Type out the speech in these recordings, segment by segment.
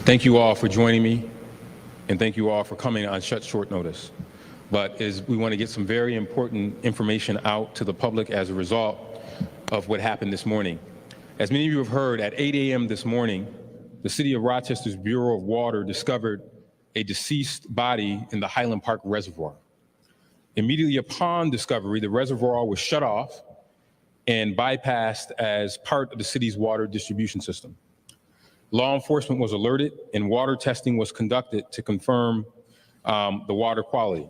Thank you all for joining me, and thank you all for coming on such short notice. But we want to get some very important information out to the public as a result of what happened this morning. As many of you have heard, at 8 a.m. this morning, the City of Rochester's Bureau of Water discovered a deceased body in the Highland Park Reservoir. Immediately upon discovery, the reservoir was shut off and bypassed as part of the city's water distribution system. Law enforcement was alerted and water testing was conducted to confirm the water quality.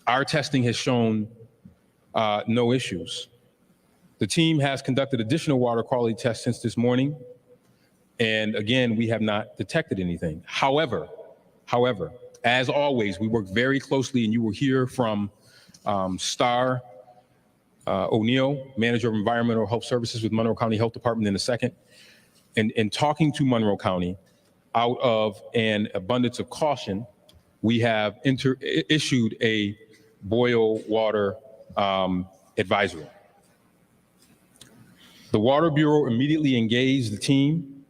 Our testing has shown no issues. The team has conducted additional water quality tests since this morning, and again, we have not detected anything. However, as always, we work very closely, and you will hear from Star O'Neill, Manager of Environmental Health Services with Monroe County Health Department in a second. In talking to Monroe County, out of an abundance of caution, we have issued a boil water advisory. The Water Bureau immediately engaged the team.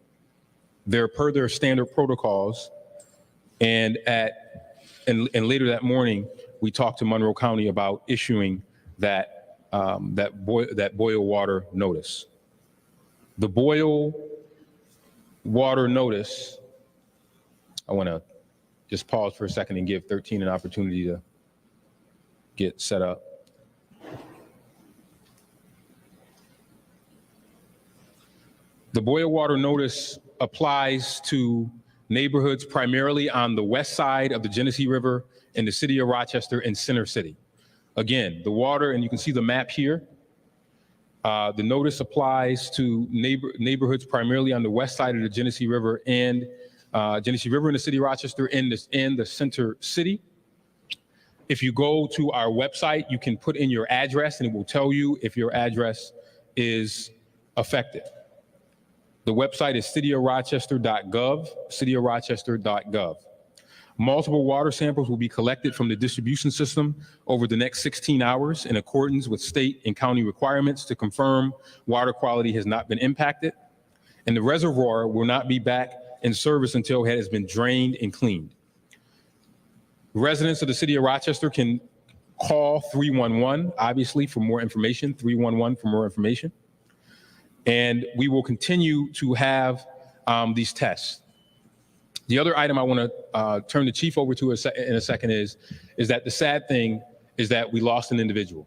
Per their standard protocols, and later that morning, we talked to Monroe County about issuing that boil water notice. The boil water notice, I want to just pause for a second and give 13 an opportunity to get set up. The boil water notice applies to neighborhoods primarily on the west side of the Genesee River in the city of Rochester and Center City. Again, the water, and you can see the map here. The notice applies to neighborhoods primarily on the west side of the Genesee River and Genesee River in the city of Rochester and the Center City. If you go to our website, you can put in your address and it will tell you if your address is affected. The website is cityofrochester.gov, cityofrochester.gov. Multiple water samples will be collected from the distribution system over the next 16 hours in accordance with state and county requirements to confirm water quality has not been impacted. And the reservoir will not be back in service until it has been drained and cleaned. Residents of the city of Rochester can call 311, obviously, for more information, 311 for more information. And we will continue to have these tests. The other item I want to turn the chief over to in a second is that the sad thing is that we lost an individual.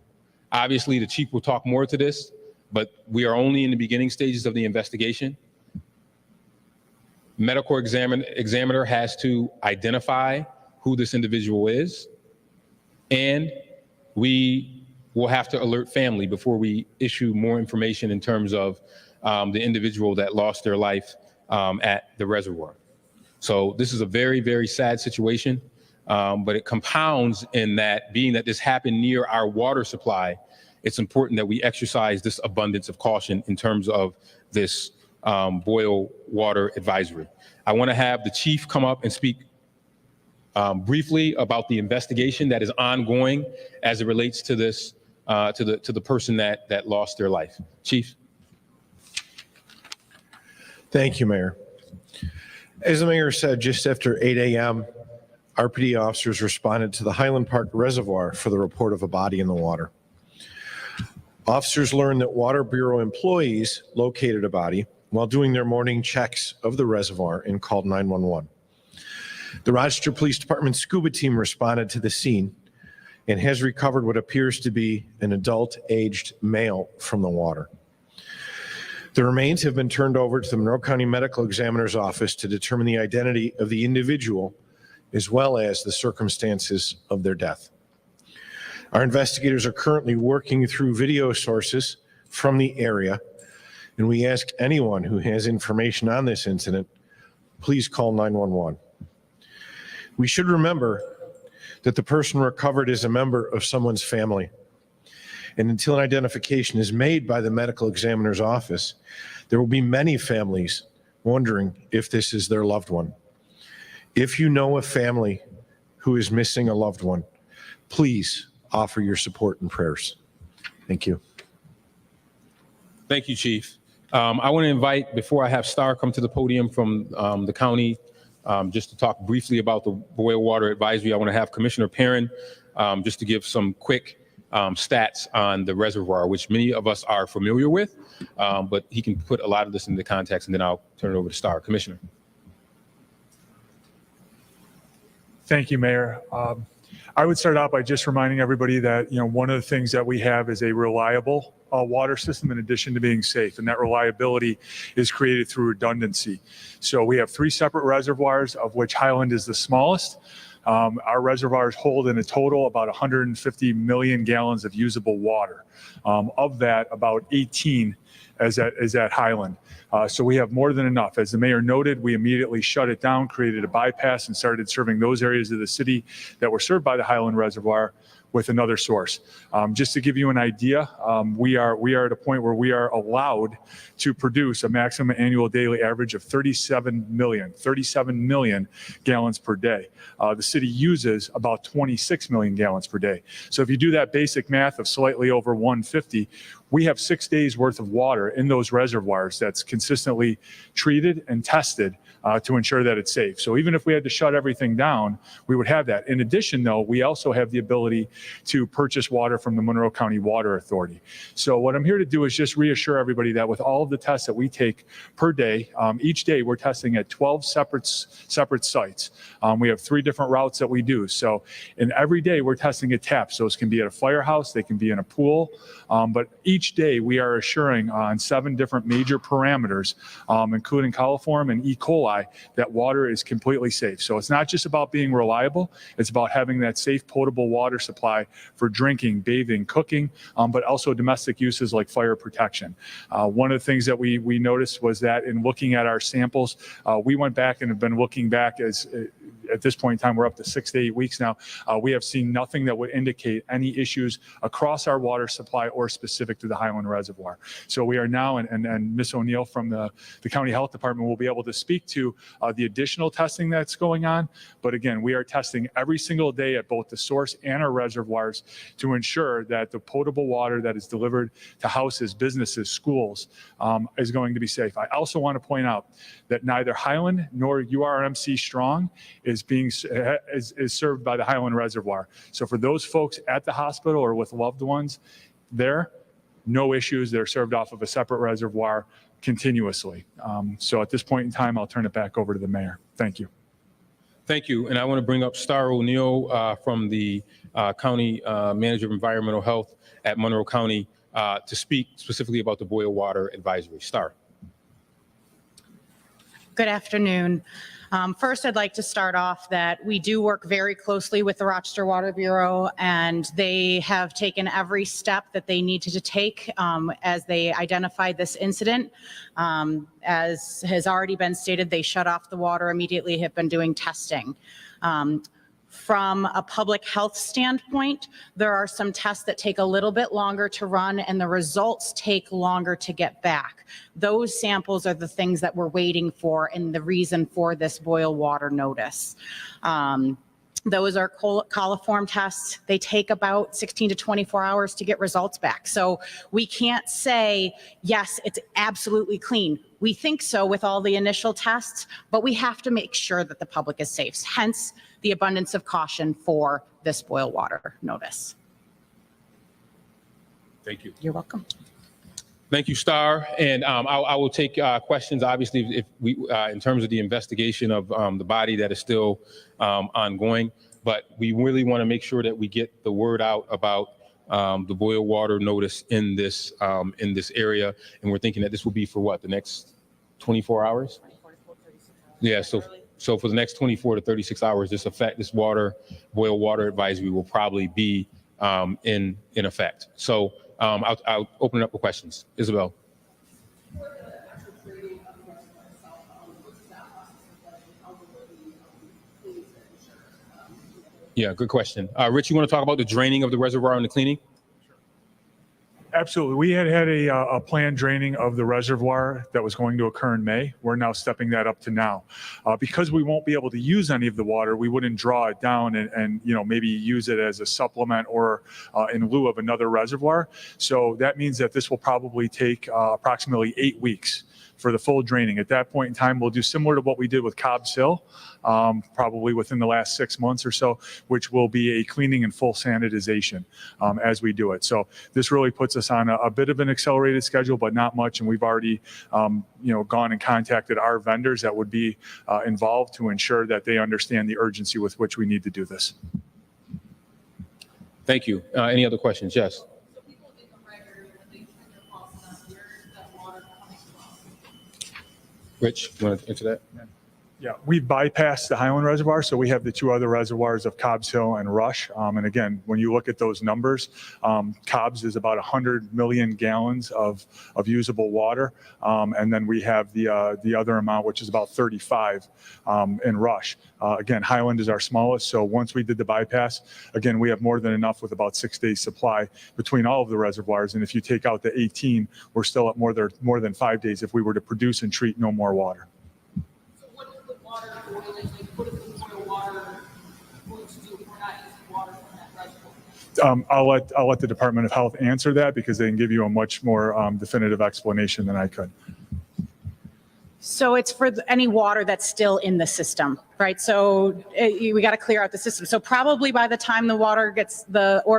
Obviously, the chief will talk more to this, but we are only in the beginning stages of the investigation. Medical examiner has to identify who this individual is, and we will have to alert family before we issue more information in terms of the individual that lost their life at the reservoir. So this is a very, very sad situation, but it compounds in that being that this happened near our water supply, it's important that we exercise this abundance of caution in terms of this boil water advisory. I want to have the chief come up and speak briefly about the investigation that is ongoing as it relates to this, to the person that lost their life. Chief. Thank you, Mayor. As the mayor said, just after 8 a.m., RPD officers responded to the Highland Park Reservoir for the report of a body in the water. Officers learned that Water Bureau employees located a body while doing their morning checks of the reservoir and called 911. The Rochester Police Department scuba team responded to the scene and has recovered what appears to be an adult-aged male from the water. The remains have been turned over to the Monroe County Medical Examiner's Office to determine the identity of the individual as well as the circumstances of their death. Our investigators are currently working through video sources from the area, and we ask anyone who has information on this incident, please call 911. We should remember that the person recovered is a member of someone's family. And until an identification is made by the medical examiner's office, there will be many families wondering if this is their loved one. If you know a family who is missing a loved one, please offer your support and prayers. Thank you. Thank you, Chief. I want to invite, before I have Star come to the podium from the county Just to talk briefly about the boil water advisory, I want to have Commissioner Perrin just to give some quick stats on the reservoir, which many of us are familiar with, but he can put a lot of this into context, and then I'll turn it over to Star. Commissioner. Thank you, Mayor. I would start out by just reminding everybody that, one of the things that we have is a reliable water system in addition to being safe, and that reliability is created through redundancy. So we have 3 separate reservoirs, of which Highland is the smallest. Our reservoirs hold in a total about 150 million gallons of usable water. Of that, about 18 is at Highland. So we have more than enough. As the mayor noted, we immediately shut it down, created a bypass, and started serving those areas of the city that were served by the Highland Reservoir with another source. Just to give you an idea, we are at a point where we are allowed to produce a maximum annual daily average of 37 million gallons per day. The city uses about 26 million gallons per day. So if you do that basic math of slightly over 150, we have 6 days worth of water in those reservoirs that's consistently treated and tested to ensure that it's safe. So even if we had to shut everything down, we would have that. In addition, though, we also have the ability to purchase water from the Monroe County Water Authority. So what I'm here to do is just reassure everybody that with all of the tests that we take per day, each day we're testing at 12 separate sites. We have 3 different routes that we do. So in every day we're testing at taps. Those can be at a firehouse, they can be in a pool, but each day we are assuring on 7 different major parameters, including coliform and E. coli, that water is completely safe. So it's not just about being reliable, it's about having that safe potable water supply for drinking, bathing, cooking, but also domestic uses like fire protection. One of the things that we noticed was that in looking at our samples, we went back and have been looking back at this point in time, we're up to 6 to 8 weeks now. We have seen nothing that would indicate any issues across our water supply or specific to the Highland Reservoir. So we are now, and Ms. O'Neill from the County Health Department will be able to speak to the additional testing that's going on. But again, we are testing every single day at both the source and our reservoirs to ensure that the potable water that is delivered to houses, businesses, schools is going to be safe. I also want to point out that neither Highland nor URMC Strong is served by the Highland Reservoir. So for those folks at the hospital or with loved ones there, no issues. They're served off of a separate reservoir continuously. So at this point in time, I'll turn it back over to the mayor. Thank you. Thank you. And I want to bring up Star O'Neill from the County Manager of Environmental Health at Monroe County to speak specifically about the boil water advisory. Star. Good afternoon. First, I'd like to start off that we do work very closely with the Rochester Water Bureau, and they have taken every step that they needed to take as they identified this incident. As has already been stated, they shut off the water immediately, have been doing testing. From a public health standpoint, there are some tests that take a little bit longer to run and the results take longer to get back. Those samples are the things that we're waiting for and the reason for this boil water notice. Those are coliform tests. They take about 16 to 24 hours to get results back. So we can't say, yes, it's absolutely clean. We think so with all the initial tests, but we have to make sure that the public is safe. Hence the abundance of caution for this boil water notice. Thank you. You're welcome. Thank you, Star. And I will take questions, obviously, if we, in terms of the investigation of the body that is still ongoing. But we really want to make sure that we get the word out about the boil water notice in this area. And we're thinking that this will be for what, the next 24 hours? 24 to 36 hours. Yeah, so for the next 24 to 36 hours, this boil water advisory will probably be in effect. So I'll open it up for questions. Isabel. Yeah, good question. Rich, you want to talk about the draining of the reservoir and the cleaning? Absolutely. We had a planned draining of the reservoir that was going to occur in May. We're now stepping that up to now. Because we won't be able to use any of the water, we wouldn't draw it down and maybe use it as a supplement or in lieu of another reservoir. So that means that this will probably take approximately 8 weeks for the full draining. At that point in time, we'll do similar to what we did with Cobb's Hill, probably within the last 6 months or so, which will be a cleaning and full sanitization as we do it. So this really puts us on a bit of an accelerated schedule, but not much. And we've already, gone and contacted our vendors that would be involved to ensure that they understand the urgency with which we need to do this. Thank you. Any other questions? Yes. So people get the record when they turn their faucet on, where's that water coming from? Rich, you want to answer that? Yeah, we've bypassed the Highland Reservoir, so we have the 2 other reservoirs of Cobb's Hill and Rush. And again, when you look at those numbers, Cobb's is about 100 million gallons of usable water. And then we have the other amount, which is about 35 in Rush. Again, Highland is our smallest, so once we did the bypass, again, we have more than enough with about 6 days supply between all of the reservoirs. And if you take out the 18, we're still at more than 5 days if we were to produce and treat no more water. What is the boil water going to do if we're not using water from that reservoir? I'll let the Department of Health answer that because they can give you a much more definitive explanation than I could. So it's for any water that's still in the system, right? So we got to clear out the system. So probably by the time the order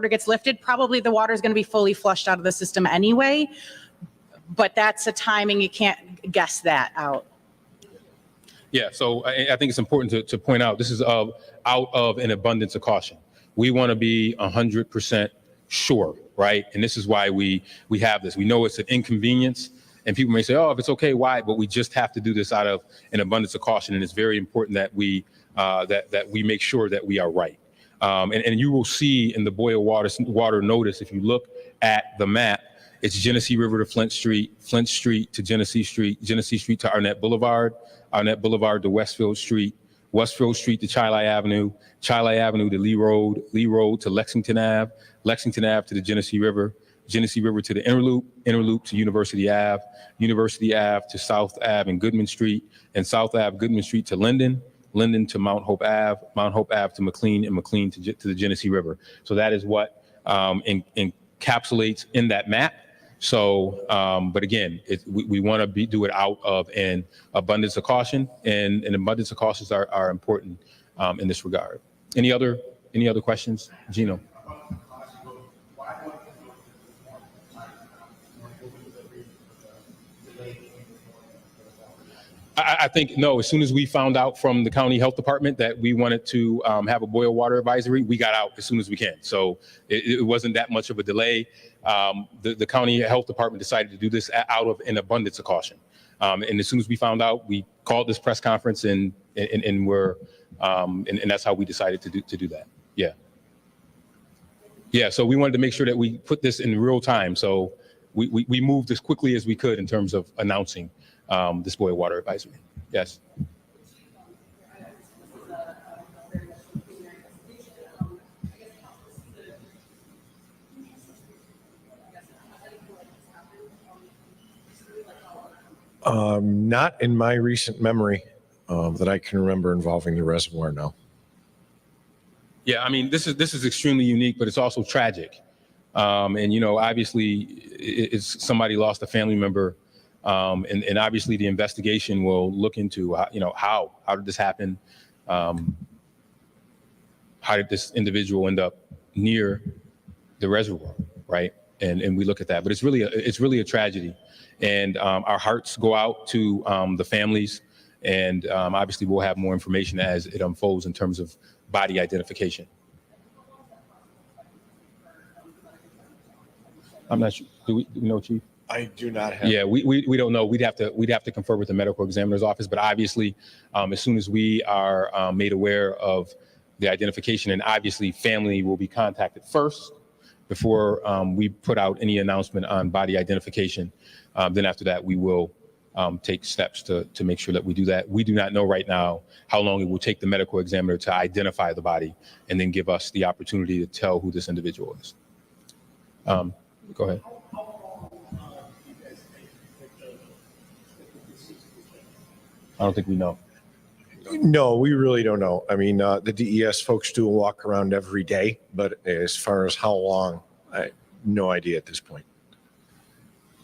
gets lifted, probably the water is going to be fully flushed out of the system anyway. But that's a timing, you can't guess that out. Yeah, so I think it's important to point out this is out of an abundance of caution. We want to be 100% sure, right? And this is why we have this. We know it's an inconvenience, and people may say, "Oh, if it's okay, why?" But we just have to do this out of an abundance of caution, and it's very important that we make sure that we are right. And you will see in the boil water notice, if you look at the map, it's Genesee River to Flint Street to Genesee Street to Arnett Boulevard to Westfield Street to Chili Avenue to Lee Road to Lexington Ave to the Genesee River to the Interloop to University Ave to South Ave and Goodman Street, and South Ave, Goodman Street to Linden to Mount Hope Ave to McLean, and McLean to the Genesee River. So that is what encapsulates in that map. So, but again, we want to do it out of an abundance of caution, and an abundance of cautions are important in this regard. Any other questions, Gino? I think, no, as soon as we found out from the county health department that we wanted to have a boil water advisory, we got out as soon as we can. So it wasn't that much of a delay. The county health department decided to do this out of an abundance of caution. And as soon as we found out, we called this press conference and that's how we decided to do that. Yeah. Yeah, so we wanted to make sure that we put this in real time. So we moved as quickly as we could in terms of announcing this boil water advisory. Yes. Not in my recent memory that I can remember involving the reservoir, no. Yeah, I mean, this is extremely unique, but it's also tragic. And, obviously, it's somebody lost a family member. And obviously the investigation will look into, how did this happen? How did this individual end up near the reservoir, right? And we look at that, but it's really a tragedy. And our hearts go out to the families, and obviously we'll have more information as it unfolds in terms of body identification. I'm not sure. Do we know, Chief? I do not have. Yeah, we don't know. We'd have to confer with the medical examiner's office. But obviously, as soon as we are made aware of the identification, and obviously family will be contacted first before we put out any announcement on body identification. Then after that, we will take steps to make sure that we do that. We do not know right now how long it will take the medical examiner to identify the body and then give us the opportunity to tell who this individual is. Go ahead. I don't think we know. No, we really don't know. I mean, the DES folks do a walk around every day, but as far as how long, no idea at this point.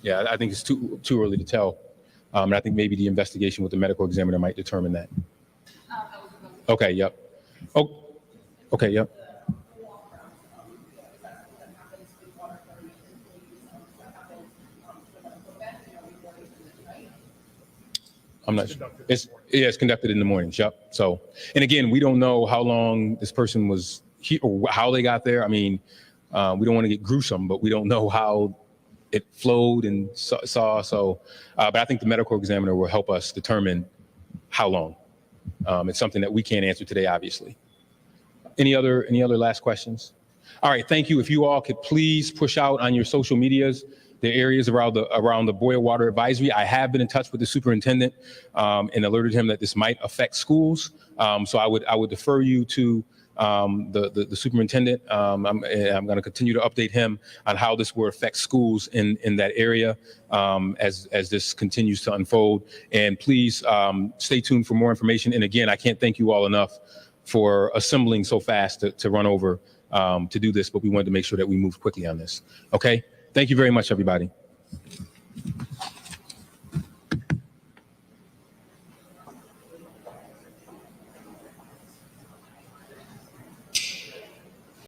Yeah, I think it's too early to tell. And I think maybe the investigation with the medical examiner might determine that. Okay, yep. Oh, okay, yep. I'm not sure. It's conducted in the mornings. Yep. So, and again, we don't know how long this person was here or how they got there. I mean, we don't want to get gruesome, but we don't know how it flowed and saw. So, but I think the medical examiner will help us determine how long. It's something that we can't answer today, obviously. Any other last questions? All right. Thank you. If you all could please push out on your social medias the areas around the boil water advisory. I have been in touch with the superintendent and alerted him that this might affect schools. So I would defer you to the superintendent. I'm going to continue to update him on how this will affect schools in that area as this continues to unfold. And please stay tuned for more information. And again, I can't thank you all enough for assembling so fast to run over to do this, but we wanted to make sure that we moved quickly on this. Okay. Thank you very much, everybody.